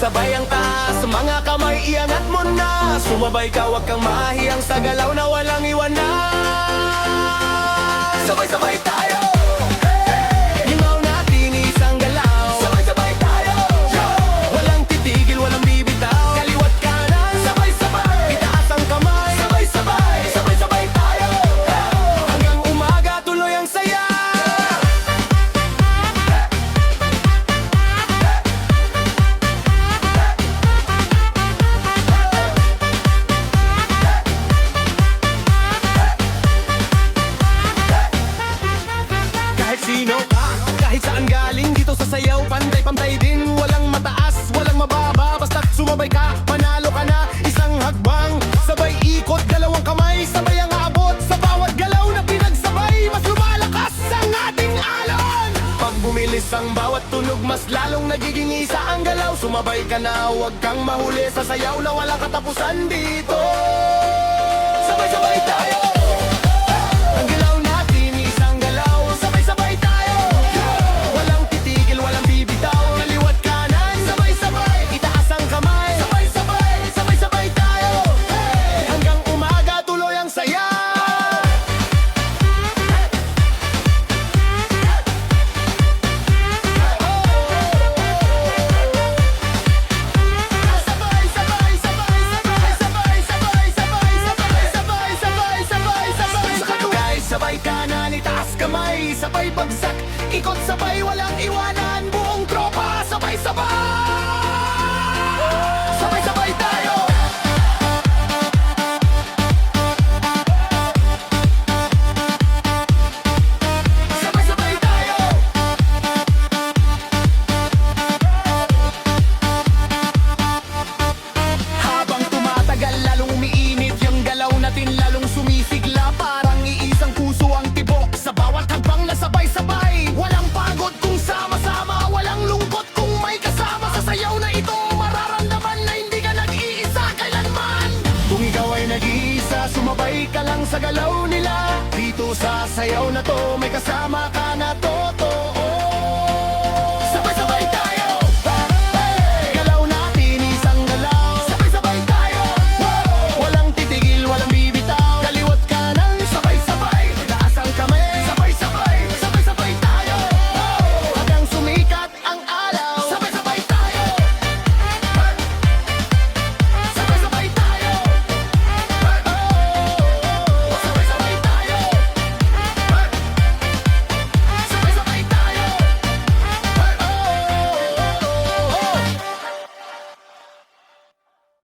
sabay ang taas, mga kamay iangat mo na. Sumabay ka, wag kang mahiyang sa galaw na walang iwanan. Sabay-sabay tayo, lingaw natin isang galaw. Sabay-sabay tayo, walang titigil, walang bibitaw. Kaliwat kanan, sabay-sabay, itaas ang kamay. Sabay-sabay, sabay-sabay tayo, hanggang umaga tuloy ang saya. Kahit sino ka, kahit saan galing, dito sa sayaw pantay-pantay din. Walang mataas, walang mababa, basta't sumabay ka, manalo ka na. Isang hakbang, sabay ikot, dalawang kamay, sabay ang abot. Sa bawat galaw na pinagsabay, mas lumalakas ang ating alon. Pag bumilis ang bawat tunog, mas lalong nagiging isa ang galaw. Sumabay ka na, huwag kang mahuli sa sayaw na walang katapusan dito. Sabay-sabay tayo, ang galaw natin isang galaw. Sabay-sabay tayo, walang titigil, walang bibitaw. Kaliwat kanan, sabay-sabay, itaas ang kamay. Sabay-sabay, sabay-sabay tayo, hanggang umaga tuloy ang saya. Sabay kanan, itaas kamay, sabay bagsak, ikot sabay, walang iwanan. Buong tropa, sabay-sabay, sabay-sabay tayo. Sabay-sabay tayo, habang tumatagal, lalong umiinit yung galaw natin, lalong sumisigla. Parang iisang puso ang tibok sa bawat hagbang na sabay-sabay. Walang pagod kung sama-sama, walang lungkot kung may kasama. Sa sayaw na ito, mararamdaman na hindi ka nag-iisa kailanman. Kung ikaw ay nag-iisa, sumabay ka lang sa galaw nila. Dito sa sayaw na to, may kasama ka na to.